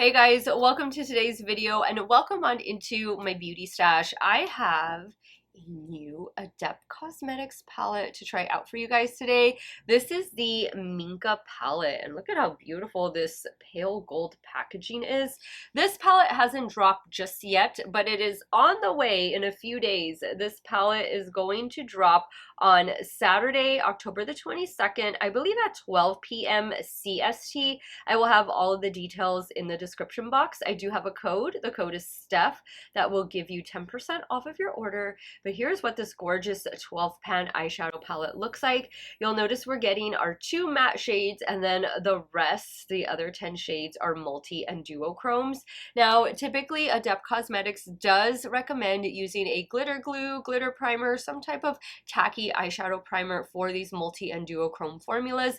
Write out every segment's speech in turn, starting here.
Hey guys, welcome to today's video and welcome on into my beauty stash. I have a new Adept Cosmetics palette to try out for you guys today. This is the Minka palette and look at how beautiful this pale gold packaging is. This palette hasn't dropped just yet, but it is on the way in a few days. This palette is going to drop on Saturday, October the 22nd, I believe at 12 p.m. CST. I will have all of the details in the description box. I do have a code. The code is Steff that will give you 10% off of your order. But here's what this gorgeous 12-pan eyeshadow palette looks like. You'll notice we're getting our 2 matte shades and then the rest, the other 10 shades, are multi and duochromes. Now, typically Adept Cosmetics does recommend using a glitter glue, glitter primer, some type of tacky eyeshadow primer for these multi and duochrome formulas.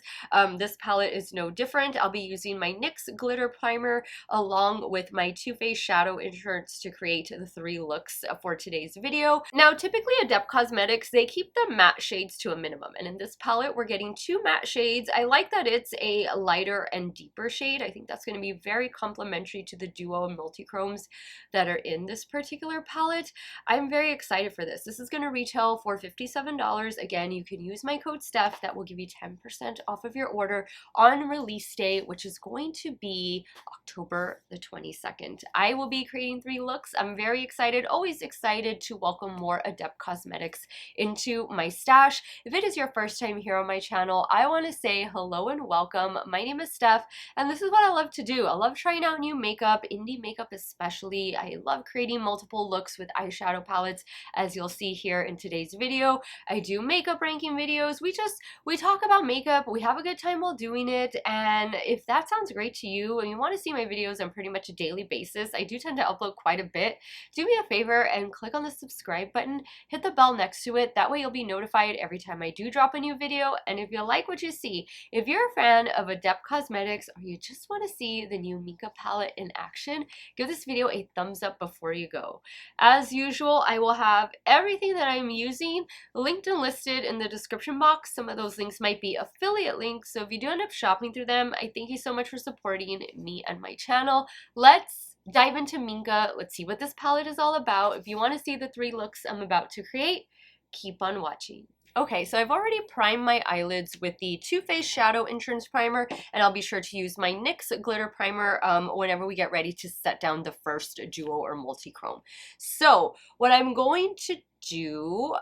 This palette is no different. I'll be using my NYX Glitter Primer along with my Too Faced Shadow Insurance to create the 3 looks for today's video. Now, typically Adept Cosmetics, they keep the matte shades to a minimum, and in this palette we're getting 2 matte shades. I like that it's a lighter and deeper shade. I think that's going to be very complementary to the duo and multi-chromes that are in this particular palette. I'm very excited for this. This is going to retail for $57. Again, you can use my code Steff that will give you 10% off of your order on release day, which is going to be October the 22nd. I will be creating 3 looks. I'm very excited, always excited to welcome more Adept Cosmetics into my stash. If it is your first time here on my channel, I want to say hello and welcome. My name is Steff, and this is what I love to do. I love trying out new makeup, indie makeup especially. I love creating multiple looks with eyeshadow palettes, as you'll see here in today's video. I do makeup ranking videos. We talk about makeup, we have a good time while doing it, and if that sounds great to you and you want to see my videos on pretty much a daily basis, I do tend to upload quite a bit. Do me a favor and click on the subscribe button, hit the bell next to it. That way you'll be notified every time I do drop a new video. And if you like what you see, if you're a fan of Adept Cosmetics or you just want to see the new Minka palette in action, give this video a thumbs up before you go. As usual, I will have everything that I'm using linked and listed in the description box. Some of those links might be affiliate links, so if you do end up shopping through them, I thank you so much for supporting me and my channel. Let's dive into Minka. Let's see what this palette is all about. If you want to see the 3 looks I'm about to create, keep on watching. Okay, so I've already primed my eyelids with the Too Faced Shadow Insurance Primer, and I'll be sure to use my NYX Glitter Primer whenever we get ready to set down the first duo or multi-chrome. So what I'm going to do,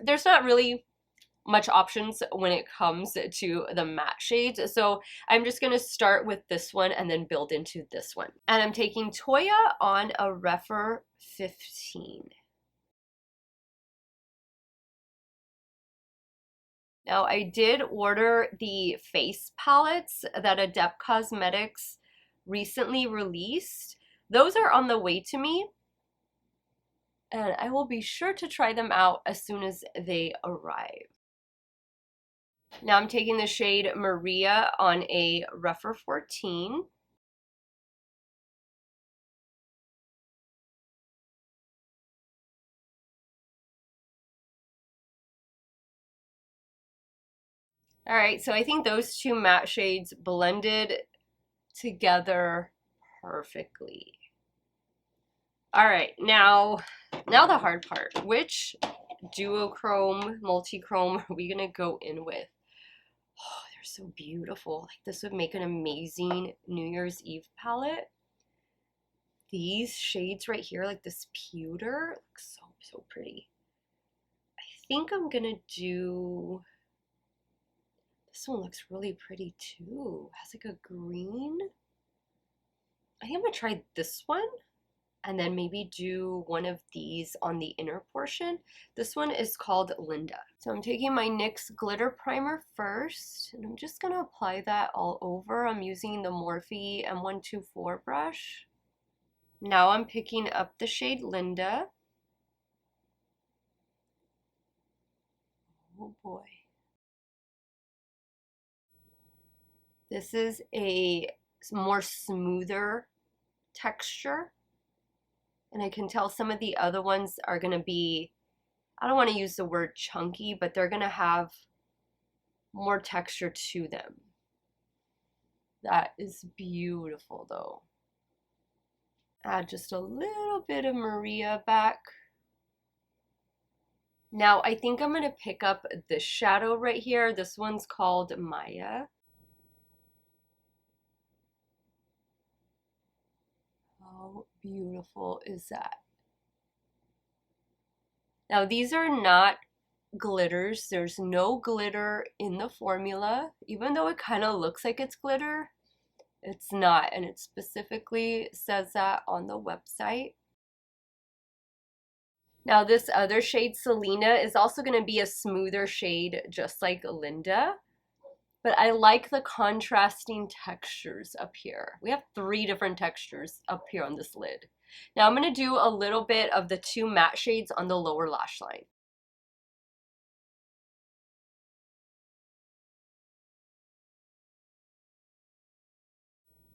there's not really much options when it comes to the matte shades, so I'm just going to start with this one and then build into this one. And I'm taking Toya on a Refer 15. Now, I did order the face palettes that Adept Cosmetics recently released. Those are on the way to me, and I will be sure to try them out as soon as they arrive. Now I'm taking the shade Maria on a Refer 14. All right, so I think those 2 matte shades blended together perfectly. All right, now the hard part. Which duochrome, multi-chrome are we gonna go in with? Oh, they're so beautiful. Like, this would make an amazing New Year's Eve palette. These shades right here, like this pewter, looks so pretty. I think I'm gonna do, this one looks really pretty too. It has like a green. I think I'm gonna try this one and then maybe do one of these on the inner portion. This one is called Linda. So I'm taking my NYX Glitter Primer first, and I'm just gonna apply that all over. I'm using the Morphe M124 brush. Now I'm picking up the shade Linda. Oh boy. This is a more smoother texture, and I can tell some of the other ones are going to be, I don't want to use the word chunky, but they're going to have more texture to them. That is beautiful though. Add just a little bit of Maria back. Now I think I'm going to pick up this shadow right here. This one's called Maya. How beautiful is that? Now these are not glitters. There's no glitter in the formula. Even though it kind of looks like it's glitter, it's not. And it specifically says that on the website. Now this other shade, Selena, is also going to be a smoother shade just like Linda. But I like the contrasting textures up here. We have 3 different textures up here on this lid. Now I'm going to do a little bit of the 2 matte shades on the lower lash line.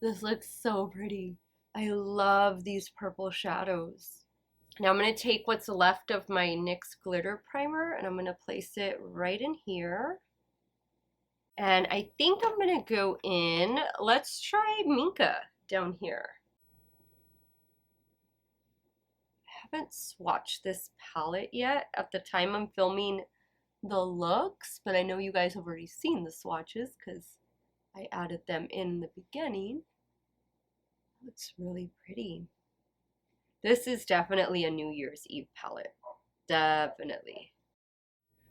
This looks so pretty. I love these purple shadows. Now I'm going to take what's left of my NYX Glitter Primer and I'm going to place it right in here. And I think I'm going to go in, let's try Minka down here. I haven't swatched this palette yet at the time I'm filming the looks, but I know you guys have already seen the swatches because I added them in the beginning. Looks really pretty. This is definitely a New Year's Eve palette. Definitely.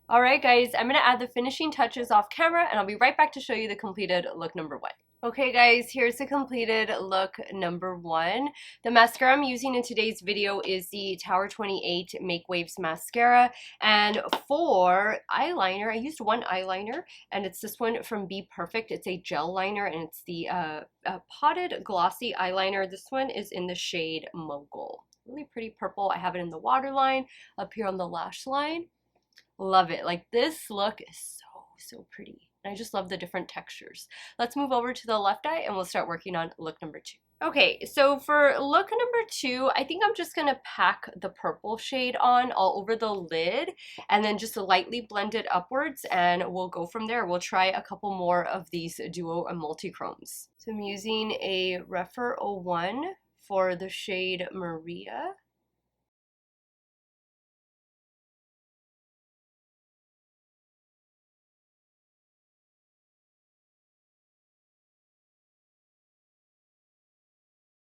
Alright guys, I'm going to add the finishing touches off camera and I'll be right back to show you the completed look number 1. Okay guys, here's the completed look number 1. The mascara I'm using in today's video is the Tower 28 MakeWaves mascara, and for eyeliner, I used one eyeliner and it's this one from bPerfect. It's a gel liner and it's the potted glossy eyeliner. This one is in the shade Mogul. Really pretty purple. I have it in the waterline, up here on the lash line. Love it. Like, this look is so pretty. I just love the different textures. Let's move over to the left eye and we'll start working on look number 2. Okay, so for look number 2, I think I'm just going to pack the purple shade on all over the lid and then just lightly blend it upwards, and we'll go from there. We'll try a couple more of these duo and multi-chromes. So I'm using a Rephr 01 for the shade Maria.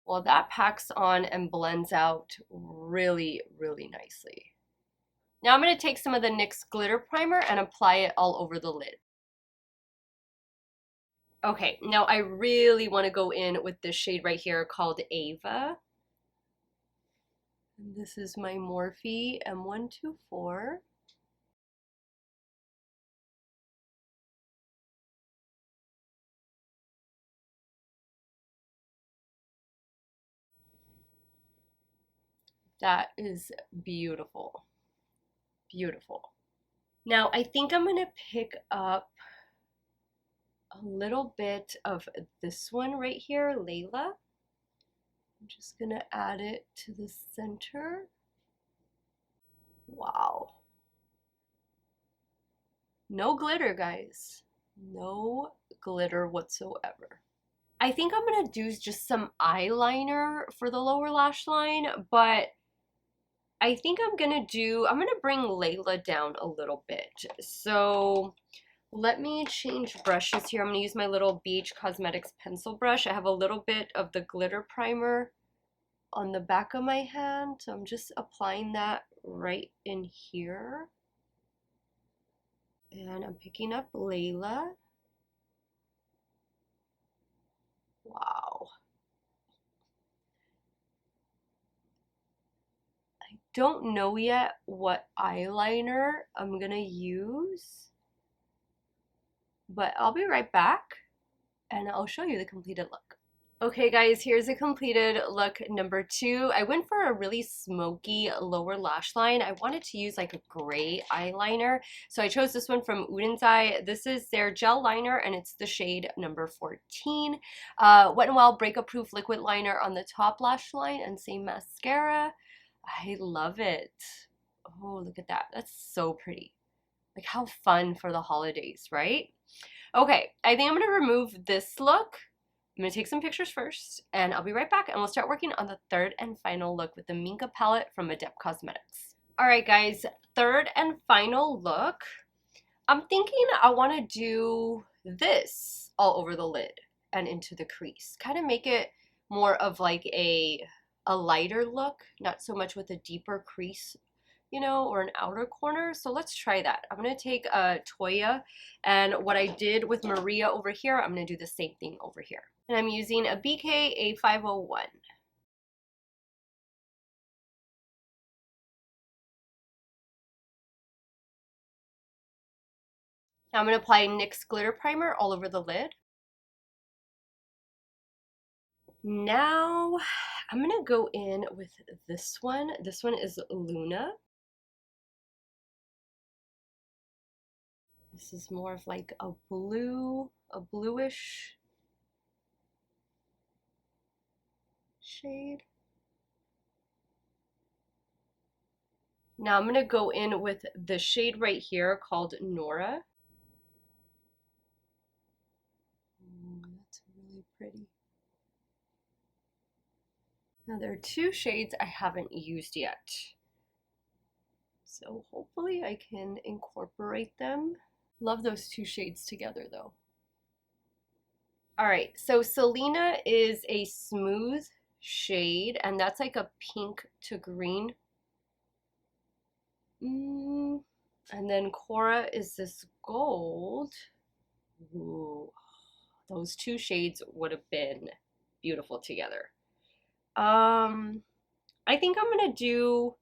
Well, that packs on and blends out really, really nicely. Now I'm going to take some of the NYX Glitter Primer and apply it all over the lid. Okay, now I really want to go in with this shade right here called Ava. And this is my Morphe M124. That is beautiful. Beautiful. Now I think I'm going to pick up a little bit of this one right here, Layla. I'm just going to add it to the center. Wow. No glitter, guys. No glitter whatsoever. I think I'm going to do just some eyeliner for the lower lash line, but I think I'm going to bring Layla down a little bit. So let me change brushes here. I'm going to use my little Beach Cosmetics pencil brush. I have a little bit of the glitter primer on the back of my hand, so I'm just applying that right in here. And I'm picking up Layla. Wow. I don't know yet what eyeliner I'm gonna use, but I'll be right back and I'll show you the completed look. Okay guys, here's a completed look number 2. I went for a really smoky lower lash line. I wanted to use like a gray eyeliner, so I chose this one from Oden's Eye. This is their gel liner and it's the shade number 14. Wet n Wild Breakup Proof liquid liner on the top lash line and same mascara. I love it. Oh, look at that. That's so pretty. Like, how fun for the holidays, right? Okay, I think I'm going to remove this look I'm gonna take some pictures first, and I'll be right back, and we'll start working on the third and final look with the Minka palette from Adept Cosmetics. All right, guys, third and final look. I'm thinking I want to do this all over the lid and into the crease. Kind of make it more of like a lighter look, not so much with a deeper crease, you know, or an outer corner. So let's try that. I'm going to take a Toya, and what I did with Maria over here, I'm going to do the same thing over here. And I'm using a BK A501. Now I'm going to apply NYX Glitter Primer all over the lid. Now I'm going to go in with this one. This one is Luna. This is more of like a bluish shade. Now I'm going to go in with the shade right here called Nora. That's really pretty. Now there are two shades I haven't used yet, so hopefully I can incorporate them. Love those two shades together though. All right, so Selena is a smooth shade, and that's like a pink to green. And then Cora is this gold. Ooh, those two shades would have been beautiful together. I think I'm gonna do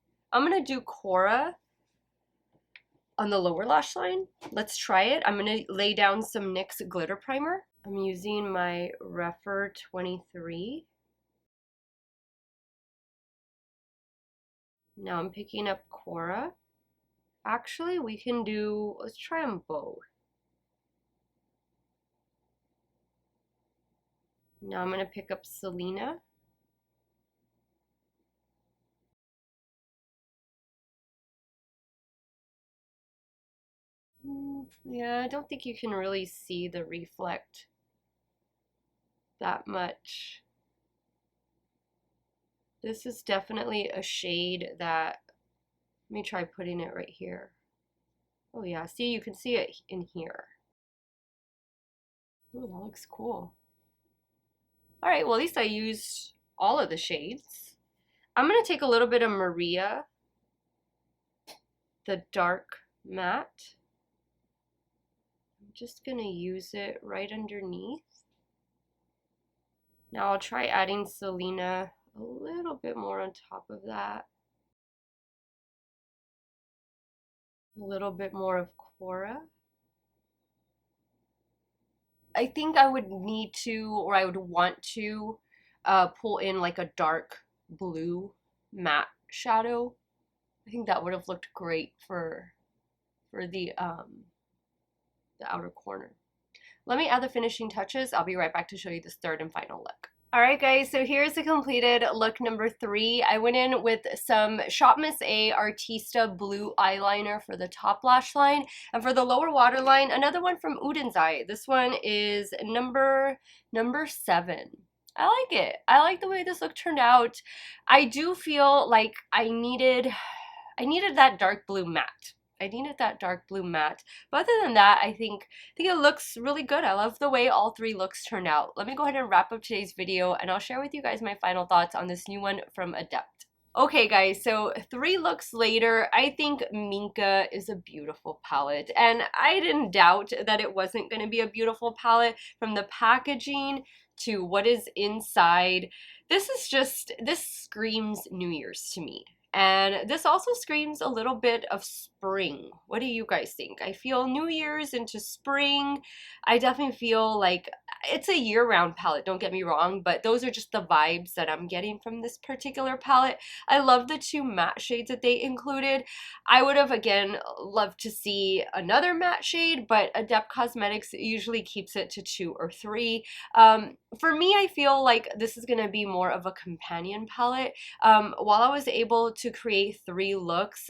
Cora on the lower lash line. Let's try it. I'm gonna lay down some NYX Glitter Primer. I'm using my Refer 23. Now I'm picking up Cora. Actually, let's try them both. Now I'm gonna pick up Selena. Yeah, I don't think you can really see the reflect that much. This is definitely a shade that, let me try putting it right here. Oh yeah, see, you can see it in here. Oh, that looks cool. All right, well, at least I used all of the shades. I'm gonna take a little bit of Maria, the dark matte. I'm just gonna use it right underneath. Now I'll try adding Selena a little bit more on top of that. A little bit more of Cora. I think I would need to, or I would want to, pull in like a dark blue matte shadow. I think that would have looked great for the outer corner. Let me add the finishing touches. I'll be right back to show you this third and final look. All right, guys, so here's the completed look number 3. I went in with some Shop Miss A Artista blue eyeliner for the top lash line, and for the lower waterline, another one from Oden's Eye. This one is number 7. I like it. I like the way this look turned out. I do feel like I needed that dark blue matte. I needed that dark blue matte. But other than that, I think it looks really good. I love the way all 3 looks turned out. Let me go ahead and wrap up today's video, and I'll share with you guys my final thoughts on this new one from Adept. Okay, guys, so 3 looks later, I think Minka is a beautiful palette, and I didn't doubt that it wasn't going to be a beautiful palette. From the packaging to what is inside, this screams New Year's to me. And this also screams a little bit of spring. What do you guys think? I feel New Year's into spring. I definitely feel like it's a year-round palette, don't get me wrong, but those are just the vibes that I'm getting from this particular palette. I love the 2 matte shades that they included. I would have, again, loved to see another matte shade, but Adept Cosmetics usually keeps it to 2 or 3. For me, I feel like this is going to be more of a companion palette. While I was able to create 3 looks,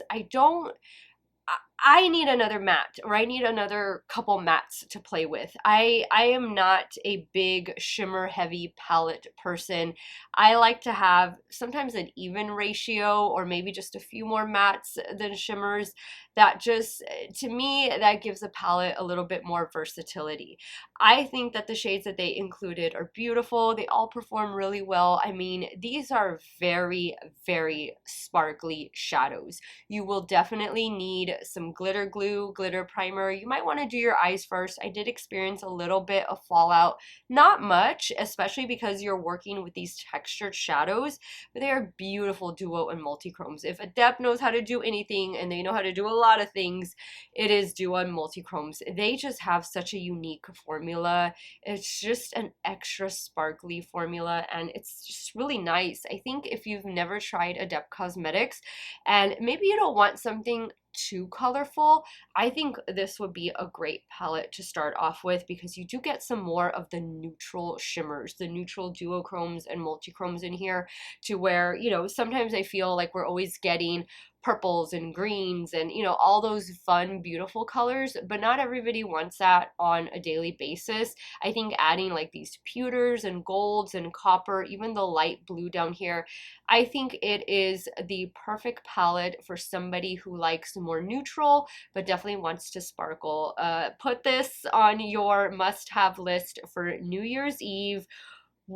I need another matte, or I need another couple mattes to play with. I am not a big shimmer heavy palette person. I like to have sometimes an even ratio, or maybe just a few more mattes than shimmers. That just, to me, that gives a palette a little bit more versatility. I think that the shades that they included are beautiful. They all perform really well. I mean, these are very, very sparkly shadows. You will definitely need some glitter glue, glitter primer. You might want to do your eyes first. I did experience a little bit of fallout, not much, especially because you're working with these textured shadows, but they are beautiful duo and multi-chromes. If Adept knows how to do anything, and they know how to do a lot of things, it is duo and multi-chromes. They just have such a unique formula. It's just an extra sparkly formula, and it's just really nice. I think if you've never tried Adept Cosmetics, and maybe you don't want something too colorful, I think this would be a great palette to start off with, because you do get some more of the neutral shimmers, the neutral duochromes and multichromes in here, to where, you know, sometimes I feel like we're always getting purples and greens and, you know, all those fun, beautiful colors, but not everybody wants that on a daily basis. I think adding like these pewters and golds and copper, even the light blue down here, I think it is the perfect palette for somebody who likes more neutral, but definitely wants to sparkle. Put this on your must-have list for New Year's Eve.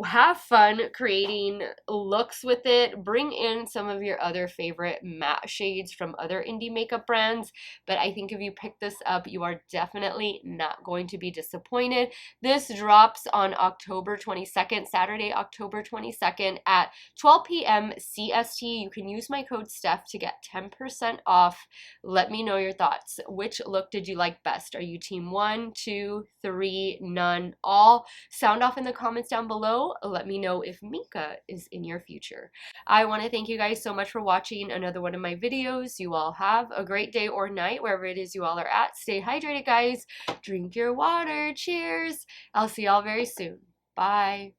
Have fun creating looks with it. Bring in some of your other favorite matte shades from other indie makeup brands, but I think if you pick this up, you are definitely not going to be disappointed. This drops on October 22nd, Saturday, October 22nd at 12 p.m. CST. You can use my code Steff to get 10% off. Let me know your thoughts. Which look did you like best? Are you team 1, 2, 3, none, all? Sound off in the comments down below. Let me know if Minka is in your future. I want to thank you guys so much for watching another one of my videos. You all have a great day or night, wherever it is you all are at. Stay hydrated, guys. Drink your water. Cheers. I'll see y'all very soon. Bye.